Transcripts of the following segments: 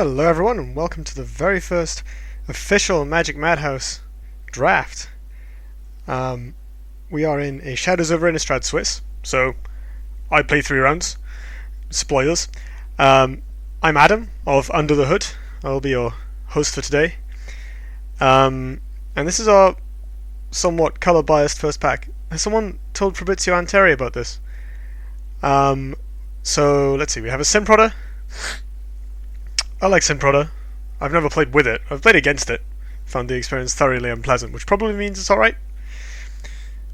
Hello everyone and welcome to the very first official Magic Madhouse draft. We are in a Shadows over Innistrad Swiss, so I play 3 rounds. Spoilers. I'm Adam of Under the Hood. I'll be your host for today. And this is our somewhat colour biased first pack. Has someone told Fabrizio Anteri about this? So let's see, we have a Synprodder. I like Synprodder. I've never played with it. I've played against it. Found the experience thoroughly unpleasant, which probably means it's alright.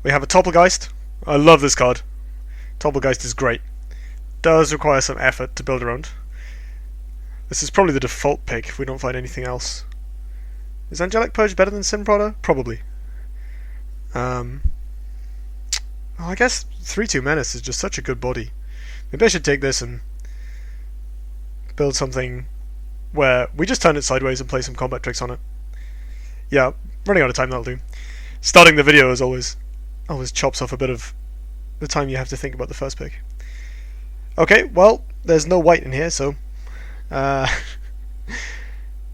We have a Topplegeist. I love this card. Topplegeist is great. Does require some effort to build around. This is probably the default pick if we don't find anything else. Is Angelic Purge better than Synprodder? Probably. Well, I guess 3-2 Menace is just such a good body. Maybe I should take this and build something where we just turn it sideways and play some combat tricks on it. Yeah, running out of time, that'll do. Starting the video is always chops off a bit of the time you have to think about the first pick. Okay, well, there's no white in here, so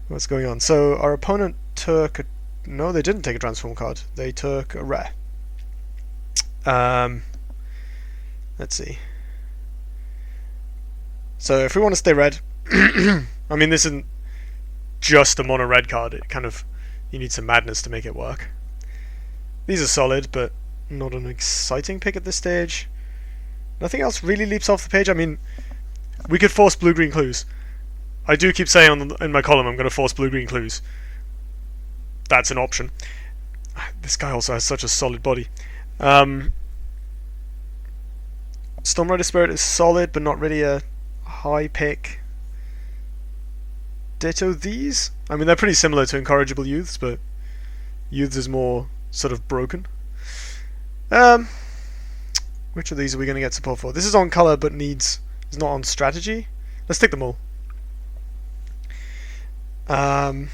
what's going on? So our opponent took a... No, they didn't take a transform card. They took a rare. Let's see. So if we want to stay red, I mean, this isn't just a mono red card. It kind of, you need some madness to make it work. These are solid, but not an exciting pick at this stage. Nothing else really leaps off the page. I mean, we could force blue-green clues. I do keep saying in my column I'm going to force blue-green clues. That's an option. This guy also has such a solid body. Stormrider Spirit is solid, but not really a high pick. Ditto these. I mean, they're pretty similar to Incorrigible Youths, but Youths is more sort of broken. Which of these are we going to get support for? This is on color, but is not on strategy. Let's take them all. Well,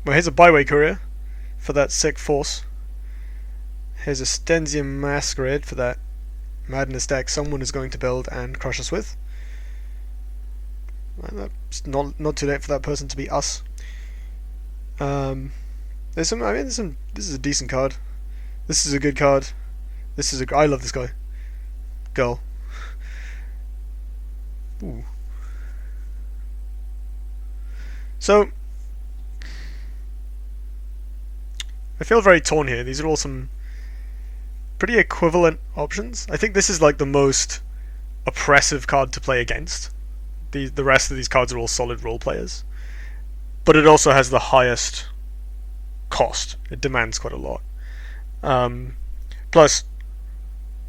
here's a Byway Courier for that sick force. Here's a Stensian Masquerade for that madness deck someone is going to build and crush us with. It's not too late for that person to be us. There's some. I mean, this is a decent card. This is a good card. I love this guy. Girl. Ooh. So I feel very torn here. These are all some pretty equivalent options. I think this is like the most oppressive card to play against. The rest of these cards are all solid role players, but it also has the highest cost. It demands quite a lot. Plus,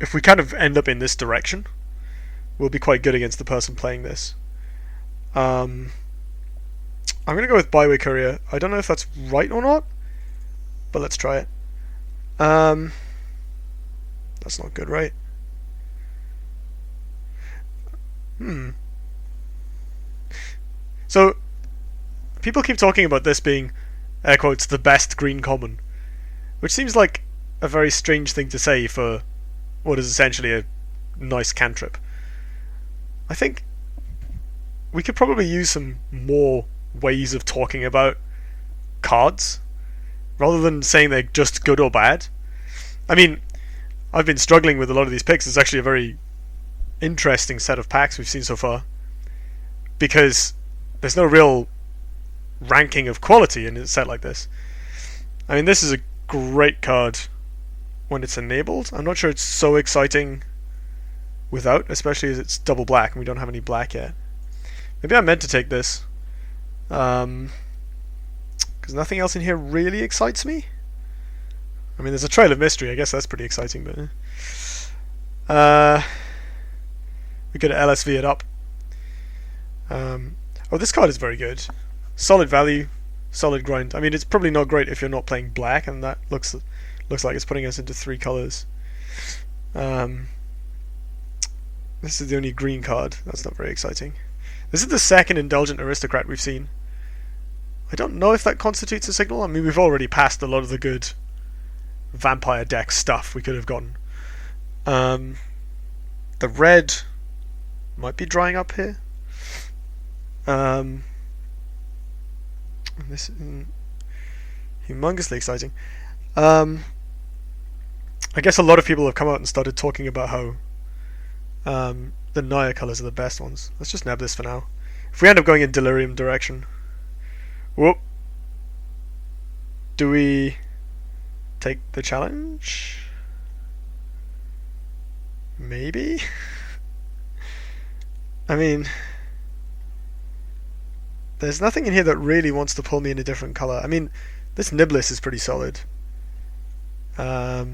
if we kind of end up in this direction, we'll be quite good against the person playing this. I'm going to go with Byway Courier. I don't know if that's right or not, but let's try it. That's not good, right? So, people keep talking about this being, air quotes, the best green common, which seems like a very strange thing to say for what is essentially a nice cantrip. I think we could probably use some more ways of talking about cards, rather than saying they're just good or bad. I mean, I've been struggling with a lot of these picks. It's actually a very interesting set of packs we've seen so far, because there's no real ranking of quality in a set like this. I mean, this is a great card when it's enabled. I'm not sure it's so exciting without, especially as it's double black and we don't have any black yet. Maybe I meant to take this, because nothing else in here really excites me. I mean, there's a Trail of Mystery. I guess that's pretty exciting, but we could LSV it up. Oh, this card is very good. Solid value, solid grind. I mean, it's probably not great if you're not playing black, and that looks like it's putting us into 3 colors. This is the only green card. That's not very exciting. This is the second Indulgent Aristocrat we've seen. I don't know if that constitutes a signal. I mean, we've already passed a lot of the good vampire deck stuff we could have gotten. The red might be drying up here. This is humongously exciting. I guess a lot of people have come out and started talking about how the Naya colours are the best ones. Let's just nab this for now. If we end up going in Delirium direction, whoop. Do we take the challenge? Maybe? I mean, there's nothing in here that really wants to pull me in a different colour. I mean, this Niblis is pretty solid. I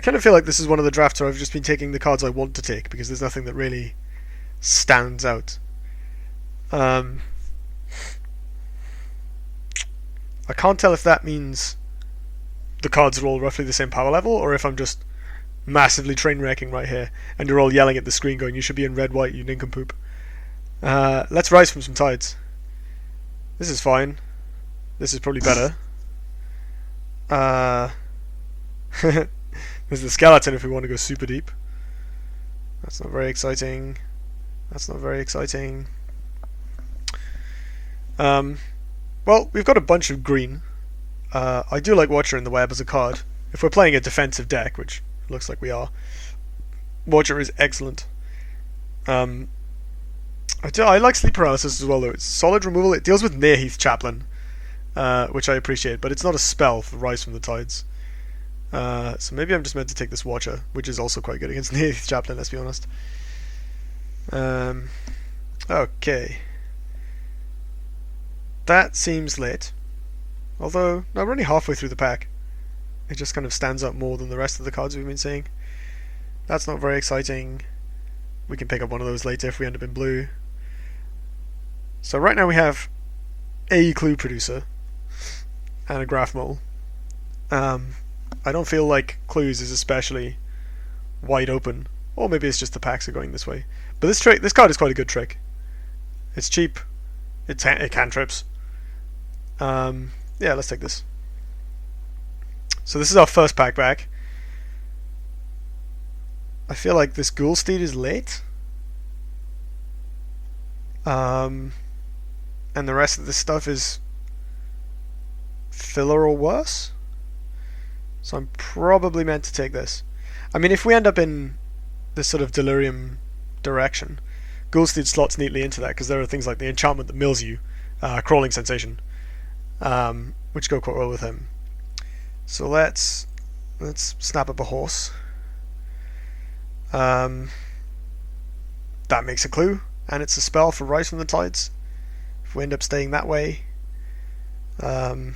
kind of feel like this is one of the drafts where I've just been taking the cards I want to take because there's nothing that really stands out. I can't tell if that means the cards are all roughly the same power level or if I'm just massively train wrecking right here and you're all yelling at the screen going, you should be in red white, you nincompoop. Let's rise from some tides. This is fine. This is probably better. There's the skeleton if we want to go super deep. That's not very exciting. That's not very exciting. Well, we've got a bunch of green. I do like Watcher in the Web as a card. If we're playing a defensive deck, which looks like we are, Watcher is excellent. I like Sleep Paralysis as well, though. It's solid removal. It deals with Nearheath Chaplain, which I appreciate, but it's not a spell for Rise from the Tides. So maybe I'm just meant to take this Watcher, which is also quite good against Nearheath Chaplain, let's be honest. Okay. That seems late. Although, no, we're only halfway through the pack. It just kind of stands out more than the rest of the cards we've been seeing. That's not very exciting. We can pick up one of those later if we end up in blue. So right now we have a Clue Producer and a Graph Mole. I don't feel like Clues is especially wide open. Or maybe it's just the packs are going this way. But this card is quite a good trick. It's cheap. It cantrips. Yeah, let's take this. So this is our first pack back. I feel like this Ghoul Steed is late. And the rest of this stuff is filler or worse. So I'm probably meant to take this. I mean, if we end up in this sort of Delirium direction, Ghoul Steed slots neatly into that because there are things like the enchantment that mills you, Crawling Sensation, which go quite well with him. So let's snap up a horse. That makes a clue, and it's a spell for Rise from the Tides. If we end up staying that way, Seagraph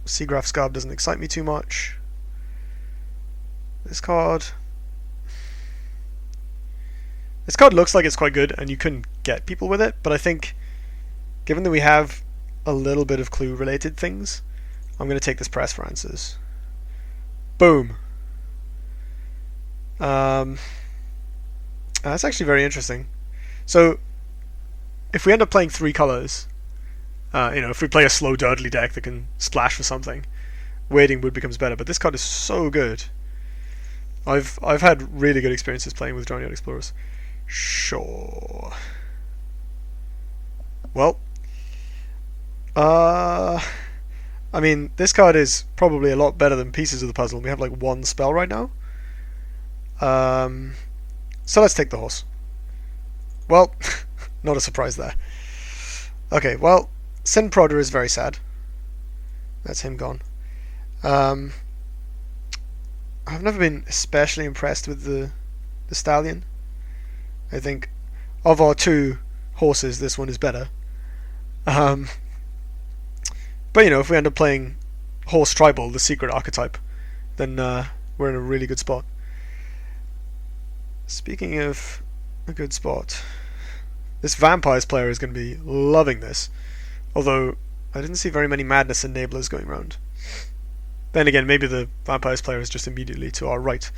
Scarb doesn't excite me too much. This card looks like it's quite good, and you can get people with it, but I think, given that we have a little bit of clue-related things, I'm going to take this Press for Answers. Boom. That's actually very interesting. So, if we end up playing 3 colors, if we play a slow Dudley deck that can splash for something, Wading Wood becomes better. But this card is so good. I've had really good experiences playing with Drowning Out Explorers. Sure. Well, I mean, this card is probably a lot better than Pieces of the Puzzle. We have like 1 spell right now. So let's take the horse. Well, not a surprise there. Okay, well, Sin Prodder is very sad. That's him gone. I've never been especially impressed with the Stallion. I think of our 2 horses, this one is better. But if we end up playing Horse Tribal, the secret archetype, then we're in a really good spot. Speaking of a good spot, this Vampires player is going to be loving this. Although, I didn't see very many Madness Enablers going around. Then again, maybe the Vampires player is just immediately to our right.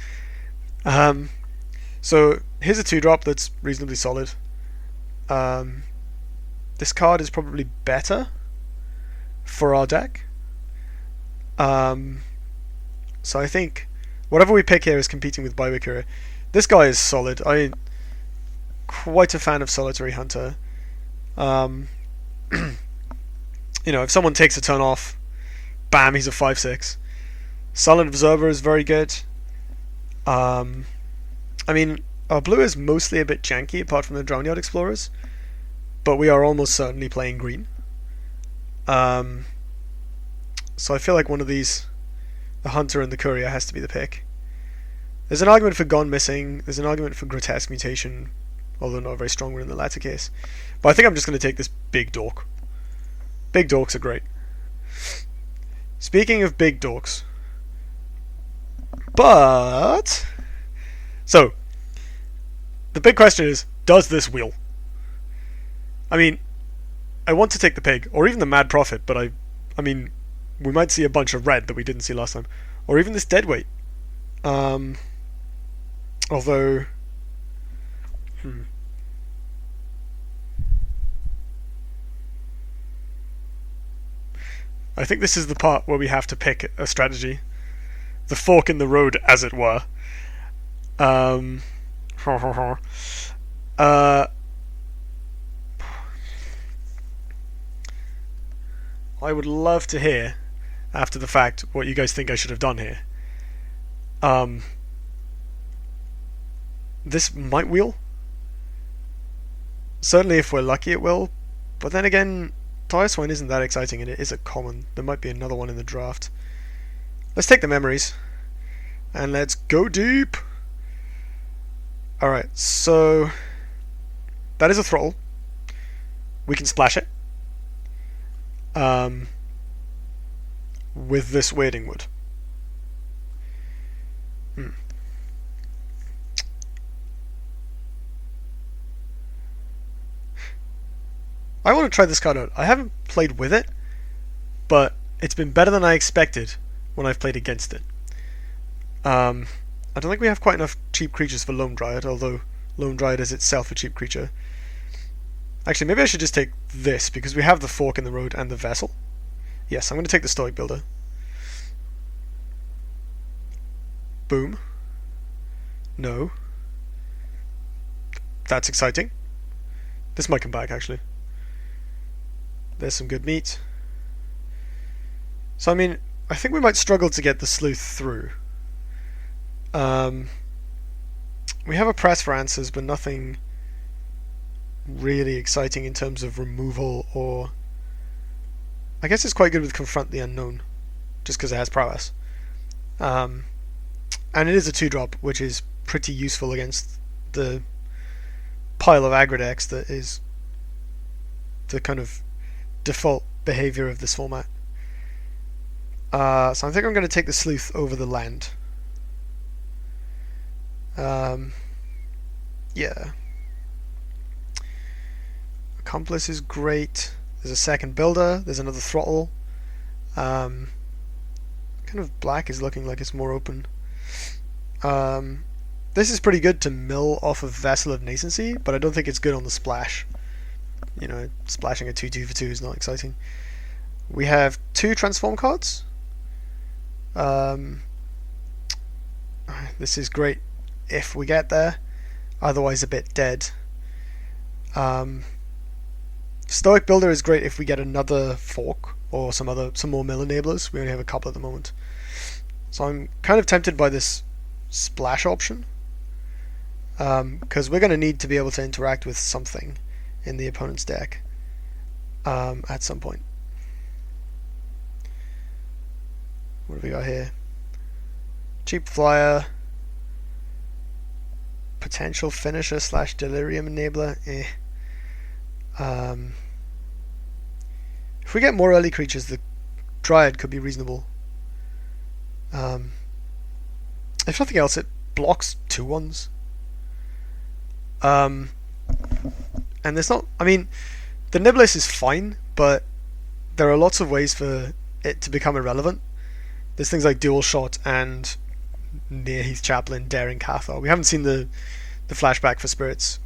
So, here's a 2-drop that's reasonably solid. This card is probably better for our deck. So I think whatever we pick here is competing with Biocuria. This guy is solid. quite a fan of Solitary Hunter. Um, you know, if someone takes a turn off, bam, he's a 5/6. Silent Observer is very good. I mean, our blue is mostly a bit janky, apart from the Drownyard Explorers, but we are almost certainly playing green. So I feel like one of these, the Hunter and the Courier, has to be the pick. There's an argument for Gone Missing, there's an argument for Grotesque Mutation, although not a very strong one in the latter case. But I think I'm just going to take this Big Dork. Big Dorks are great. Speaking of Big Dorks, but... So, the big question is, does this wheel? I mean, I want to take the Pig, or even the Mad Prophet, but I mean, we might see a bunch of red that we didn't see last time. Or even this Deadweight. Although... I think this is the part where we have to pick a strategy. The fork in the road, as it were. I would love to hear, after the fact, what you guys think I should have done here. This might wheel. Certainly if we're lucky it will. But then again, Dire Swine isn't that exciting and it is a common. There might be another one in the draft. Let's take the memories. And let's go deep! Alright, so... that is a throttle. We can splash it. With this Wading Wood. I want to try this card out. I haven't played with it, but it's been better than I expected when I've played against it. I don't think we have quite enough cheap creatures for Loam Dryad, although Loam Dryad is itself a cheap creature. Actually, maybe I should just take this, because we have the Fork in the Road and the Vessel. Yes, I'm going to take the Stoic Builder. Boom. No. That's exciting. This might come back, actually. There's some good meat. So, I mean, I think we might struggle to get the Sleuth through. We have a press for answers, but nothing really exciting in terms of removal or... I guess it's quite good with Confront the Unknown, just because it has prowess. And it is a 2-drop, which is pretty useful against the pile of aggro decks that is the kind of default behavior of this format. So I think I'm going to take the Sleuth over the land. Yeah. Accomplice is great. There's a second builder. There's another throttle. Kind of black is looking like it's more open. This is pretty good to mill off of Vessel of Nascency, but I don't think it's good on the splash. You know, splashing a 2/2 for 2 is not exciting. We have 2 transform cards. This is great if we get there, otherwise a bit dead. Stoic Builder is great if we get another Fork or some more mill enablers. We only have a couple at the moment, so I'm kind of tempted by this splash option, because we're going to need to be able to interact with something in the opponent's deck at some point. What have we got here? Cheap Flyer, potential finisher / delirium enabler. If we get more early creatures, the Dryad could be reasonable. If nothing else, it blocks 2/1s. And there's not... I mean, the Niblis is fine, but there are lots of ways for it to become irrelevant. There's things like Dual Shot and Nearheath Chaplain, Daring Cathar. We haven't seen the flashback for Spirits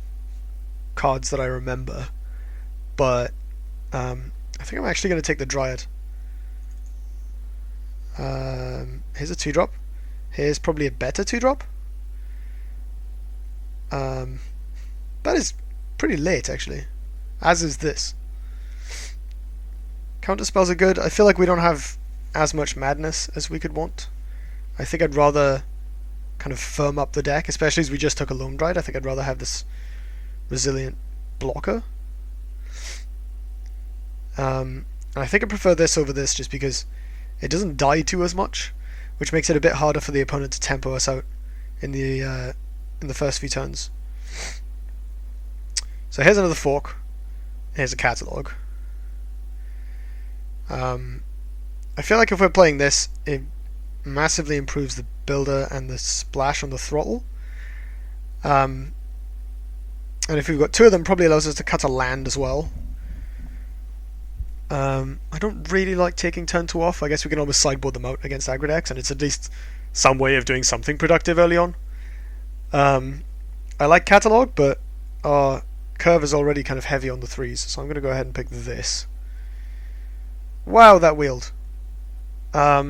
cards that I remember, but I think I'm actually going to take the Dryad. Here's a 2-drop. Here's probably a better 2-drop. That is pretty late, actually. As is this. Counter spells are good. I feel like we don't have as much madness as we could want. I think I'd rather kind of firm up the deck, especially as we just took a Loam Dried. I think I'd rather have this resilient blocker. And I think I prefer this over this just because it doesn't die to as much, which makes it a bit harder for the opponent to tempo us out in the first few turns. So here's another fork. Here's a catalog. I feel like if we're playing this, it massively improves the builder and the splash on the throttle. And if we've got two of them, probably allows us to cut a land as well. I don't really like taking turn 2 off. I guess we can always sideboard them out against aggro decks, and it's at least some way of doing something productive early on. I like Catalog, but our curve is already kind of heavy on the 3s, so I'm going to go ahead and pick this. Wow, that wheeled. I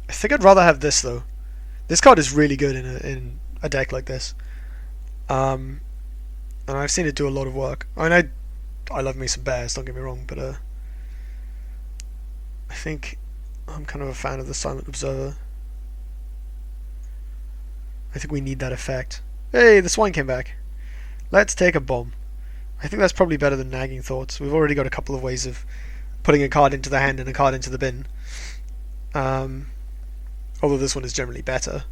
think I'd rather have this, though. This card is really good in a deck like this. And I've seen it do a lot of work. I mean, I love me some bears, don't get me wrong, but I think I'm kind of a fan of the Silent Observer. I think we need that effect. Hey, the swine came back. Let's take a bomb. I think that's probably better than Nagging Thoughts. We've already got a couple of ways of putting a card into the hand and a card into the bin. Although this one is generally better.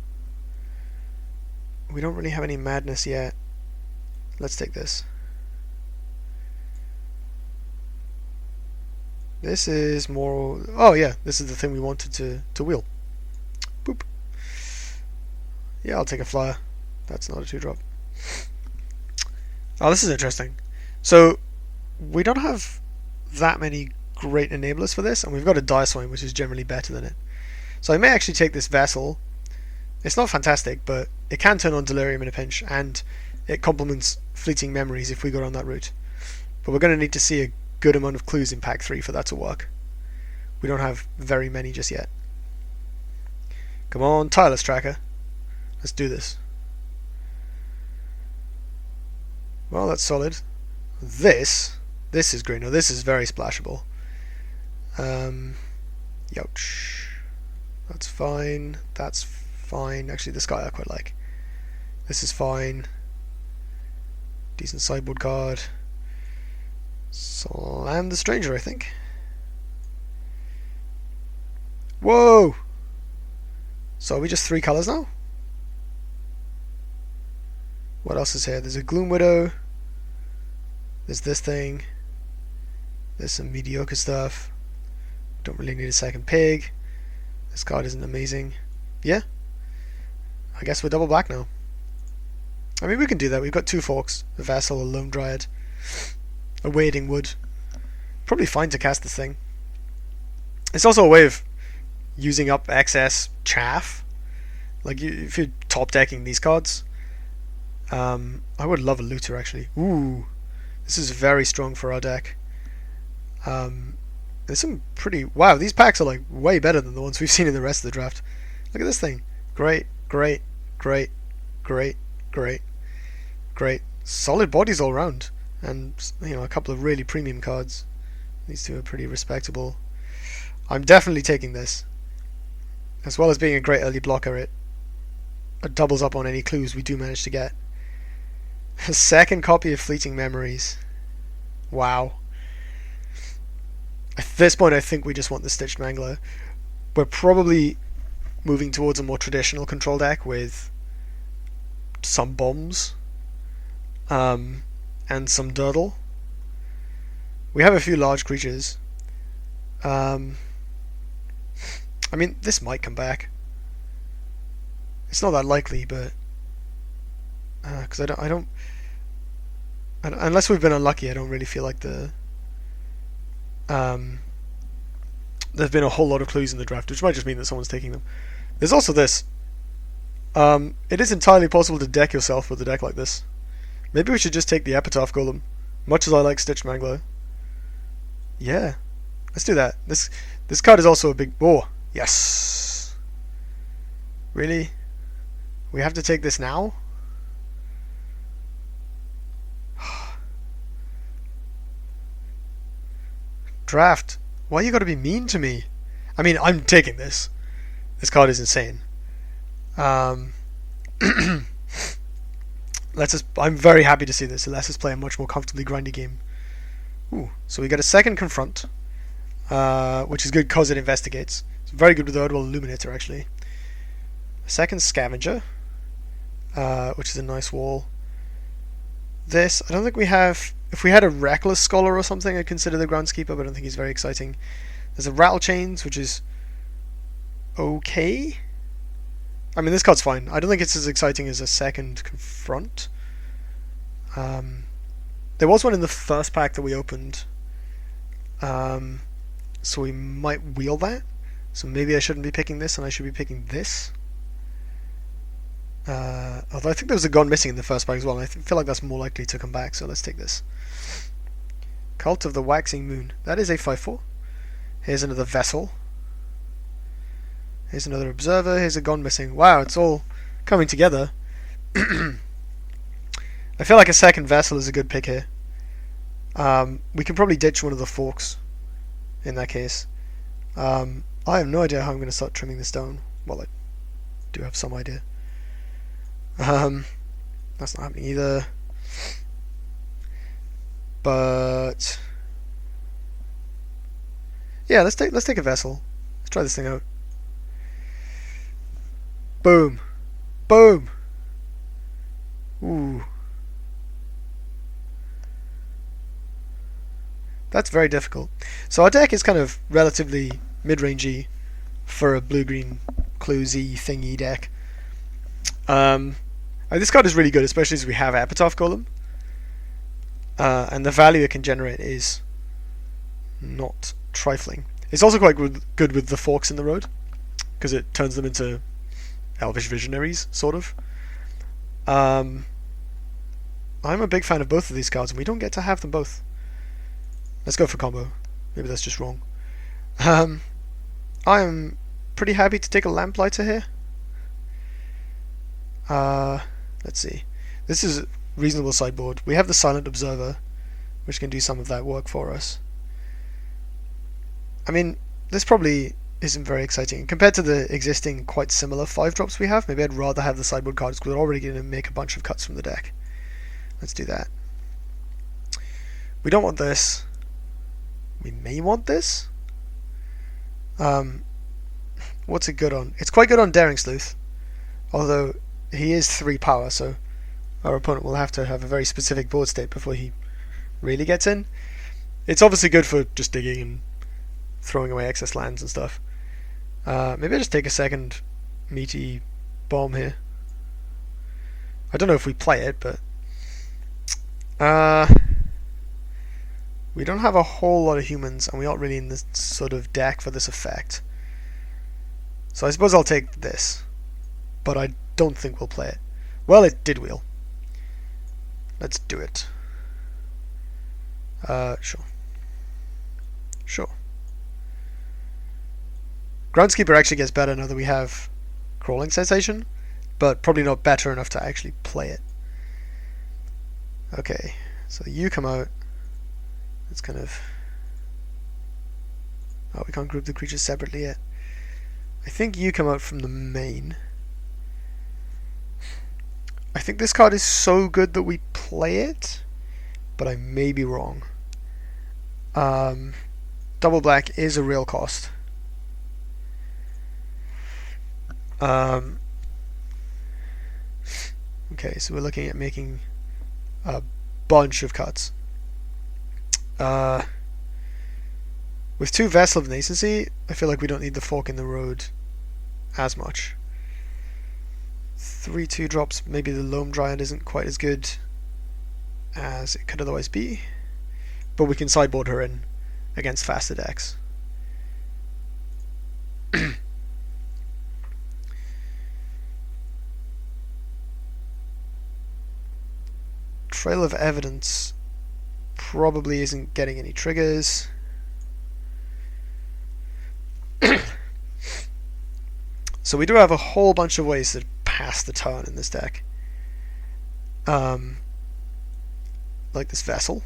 We don't really have any madness yet. Let's take this. This is more... Oh yeah, this is the thing we wanted to wheel. Boop. Yeah, I'll take a flyer. That's not a 2-drop. Oh, this is interesting. So, we don't have that many great enablers for this, and we've got a Dire Swine, which is generally better than it. So I may actually take this Vessel. It's not fantastic, but it can turn on Delirium in a pinch, and it complements Fleeting Memories if we go down that route. But we're going to need to see a good amount of clues in pack 3 for that to work. We don't have very many just yet. Come on, Tireless Tracker. Let's do this. Well, that's solid. This is great. No, this is very splashable. Youch. That's fine. That's fine. Actually, this guy I quite like. This is fine. Decent sideboard card. Slam the Stranger, I think. Whoa! So are we just 3 colours now? What else is here? There's a Gloom Widow. There's this thing. There's some mediocre stuff. Don't really need a second pig. This card isn't amazing. Yeah. I guess we're double black now. I mean, we can do that. We've got 2 forks. A Vassal, a Loam Dryad. A Wading Wood. Probably fine to cast this thing. It's also a way of using up excess chaff. Like, if you're top decking these cards. I would love a Looter, actually. Ooh. This is very strong for our deck. There's some pretty... Wow, these packs are like way better than the ones we've seen in the rest of the draft. Look at this thing. Great, great, great, great, great, great. Solid bodies all around. And, you know, a couple of really premium cards. These two are pretty respectable. I'm definitely taking this. As well as being a great early blocker, it doubles up on any clues we do manage to get. A second copy of Fleeting Memories. Wow. At this point, I think we just want the Stitched Mangler. We're probably moving towards a more traditional control deck with some bombs and some Durdle. We have a few large creatures. I mean, this might come back. It's not that likely, but because I don't unless we've been unlucky, I don't really feel like there've been a whole lot of clues in the draft, which might just mean that someone's taking them. There's also this. It is entirely possible to deck yourself with a deck like this. Maybe we should just take the Epitaph Golem, much as I like Stitched Mangler. Yeah, let's do that. This card is also a big... Oh, yes. Really? We have to take this now? Draft. Why you gotta be mean to me? I mean, I'm taking this. This card is insane. I'm very happy to see this. It lets us play a much more comfortably grindy game. Ooh, so we get a second Confront, which is good because it investigates. It's very good with the Erdwall Illuminator, actually. A second Scavenger, which is a nice wall. This, I don't think we have... If we had a Reckless Scholar or something, I'd consider the Groundskeeper, but I don't think he's very exciting. There's a Rattle Chains, which is okay. I mean, this card's fine. I don't think it's as exciting as a second Confront. There was one in the first pack that we opened, so we might wheel that. So maybe I shouldn't be picking this, and I should be picking this. Although I think there was a Gone Missing in the first pack as well, and I feel like that's more likely to come back, so let's take this. Cult of the Waxing Moon. That is a 5/4. Here's another Vessel. Here's another Observer. Here's a Gone Missing. Wow, it's all coming together. I feel like a second Vessel is a good pick here. We can probably ditch one of the Forks in that case. I have no idea how I'm going to start trimming this down. Well, I do have some idea. That's not happening either. But yeah, let's take a Vessel. Let's try this thing out. Boom. Boom. Ooh. That's very difficult. So our deck is kind of relatively mid-rangey for a blue-green cluesy thingy deck. This card is really good, especially as we have Epitaph Golem. And the value it can generate is not trifling. It's also quite good with the Forks in the road, because it turns them into Elvish Visionaries, sort of. I'm a big fan of both of these cards, and we don't get to have them both. Let's go for combo. Maybe that's just wrong. I am pretty happy to take a Lamplighter here. Let's see. This is a reasonable sideboard. We have the Silent Observer, which can do some of that work for us. I mean, this probably isn't very exciting. Compared to the existing quite similar 5-drops we have, maybe I'd rather have the sideboard cards because we're already going to make a bunch of cuts from the deck. Let's do that. We don't want this. We may want this. What's it good on? It's quite good on Daring Sleuth, although he is 3 power, so our opponent will have to have a very specific board state before he really gets in. It's obviously good for just digging and throwing away excess lands and stuff. Maybe I just take a second meaty bomb here. I don't know if we play it, but we don't have a whole lot of humans, and we aren't really in this sort of deck for this effect. So I suppose I'll take this, but I don't think we'll play it. Well, it did wheel. Let's do it. Sure. Sure. Groundskeeper actually gets better now that we have Crawling Sensation, but probably not better enough to actually play it. Okay, so you come out. It's kind of... Oh, we can't group the creatures separately yet. I think you come out from the main. I think this card is so good that we play it, but I may be wrong. Double black is a real cost. Okay, so we're looking at making a bunch of cuts. With 2 Vessel of Nascency, I feel like we don't need the Fork in the Road as much. 3 2-drops, maybe the Loam Dryad isn't quite as good as it could otherwise be, but we can sideboard her in against faster decks. Trail of Evidence probably isn't getting any triggers. So we do have a whole bunch of ways to pass the turn in this deck. Like this Vessel.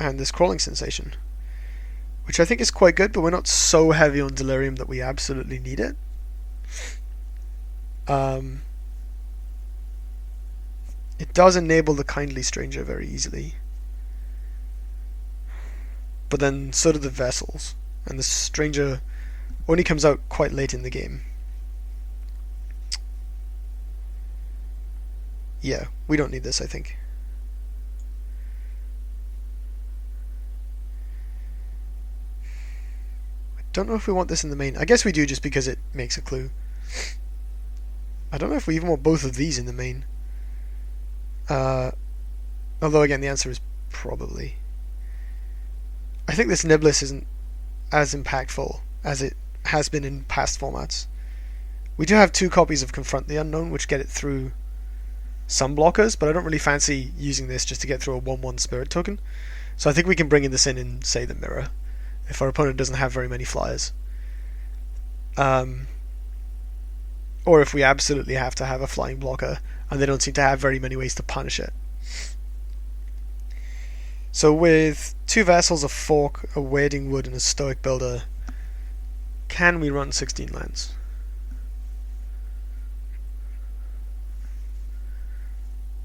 and this crawling sensation, which I think is quite good, but we're not so heavy on delirium that we absolutely need it. It does enable the kindly stranger very easily, but then so do the vessels, and the stranger only comes out quite late in the game. Yeah, we don't need this, I think. I don't know if we want this in the main. I guess we do, just because it makes a clue. I don't know if we even want both of these in the main. Although again, the answer is probably. I think this Niblis isn't as impactful as it has been in past formats. We do have 2 copies of Confront the Unknown, which get it through some blockers, but I don't really fancy using this just to get through a 1/1 Spirit token. So I think we can bring in this in, say, the Mirror, if our opponent doesn't have very many flyers. Or if we absolutely have to have a flying blocker, and they don't seem to have very many ways to punish it. So with 2 Vessels, a Fork, a Wading Wood, and a Stoic Builder, can we run 16 lands?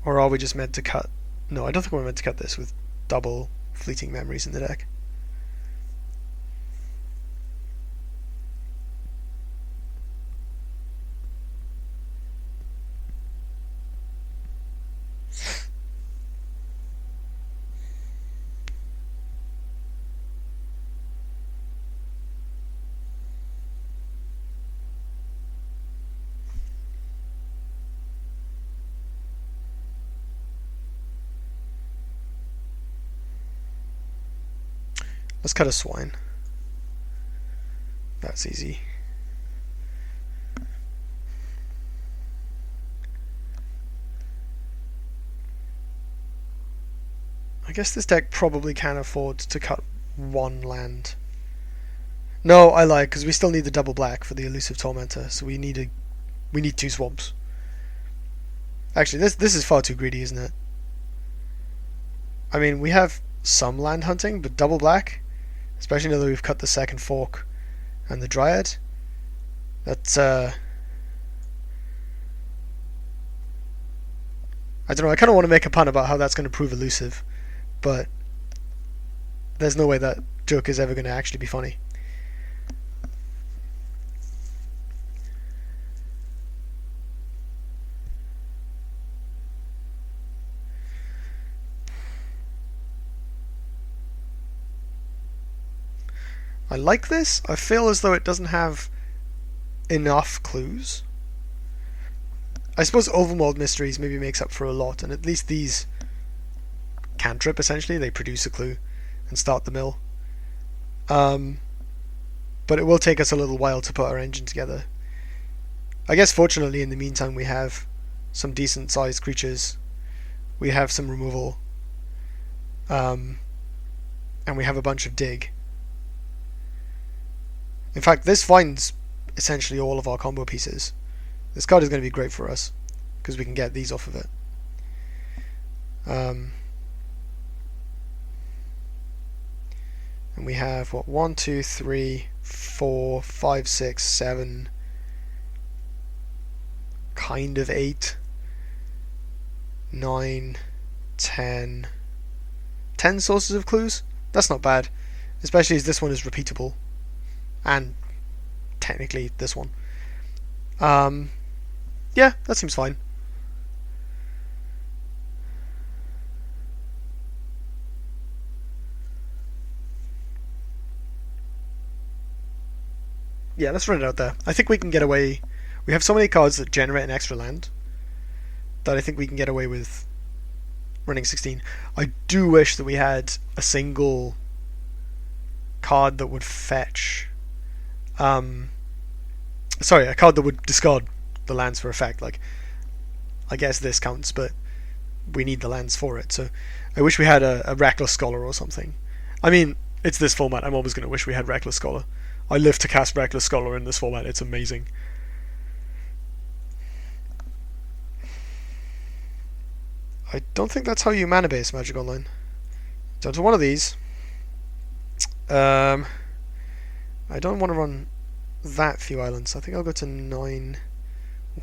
Or are we just meant to cut? No, I don't think we're meant to cut this with double Fleeting Memories in the deck. Let's cut a Swine. That's easy. I guess this deck probably can afford to cut 1 land. No, I lied, because we still need the double black for the Elusive Tormentor, so we need 2 swamps. Actually, this is far too greedy, isn't it? I mean, we have some land hunting, but double black, especially now that we've cut the second Fork and the Dryad, that's I don't know, I kind of want to make a pun about how that's going to prove elusive, but there's no way that joke is ever going to actually be funny. I like this. I feel as though it doesn't have enough clues. I suppose Overmold Mysteries maybe makes up for a lot, and at least these cantrip, essentially. They produce a clue and start the mill. But it will take us a little while to put our engine together. I guess fortunately in the meantime we have some decent sized creatures. We have some removal. And we have a bunch of dig. In fact, this finds essentially all of our combo pieces. This card is going to be great for us, because we can get these off of it. And we have, what, 1, 2, 3, 4, 5, 6, 7, kind of 8, 9, 10 sources of clues? That's not bad, especially as this one is repeatable. And technically this one. Yeah, that seems fine. Yeah, let's run it out there. I think we can get away. We have so many cards that generate an extra land that I think we can get away with running 16. I do wish that we had a single card that would fetch sorry, a card that would discard the lands for effect. Like, I guess this counts, but we need the lands for it. So I wish we had a Reckless Scholar or something. I mean, it's this format. I'm always going to wish we had Reckless Scholar. I live to cast Reckless Scholar in this format. It's amazing. I don't think that's how you mana base Magic Online. Down to one of these. I don't want to run that few islands. I think I'll go to 9,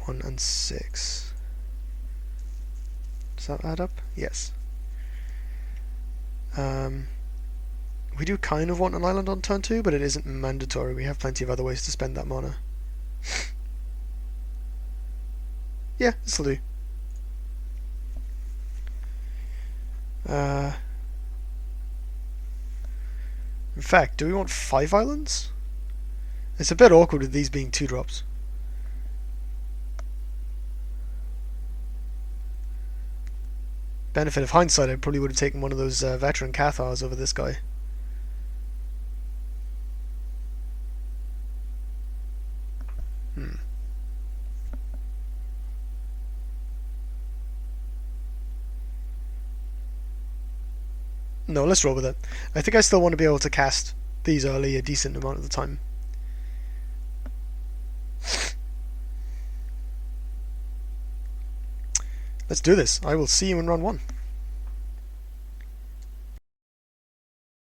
1, and 6. Does that add up? Yes. We do kind of want an island on turn 2, but it isn't mandatory. We have plenty of other ways to spend that mana. Yeah, this'll do. In fact, do we want 5 islands? It's a bit awkward with these being 2-drops. Benefit of hindsight, I probably would have taken one of those veteran Cathars over this guy. No, let's roll with it. I think I still want to be able to cast these early a decent amount of the time. Let's do this. I will see you in round 1.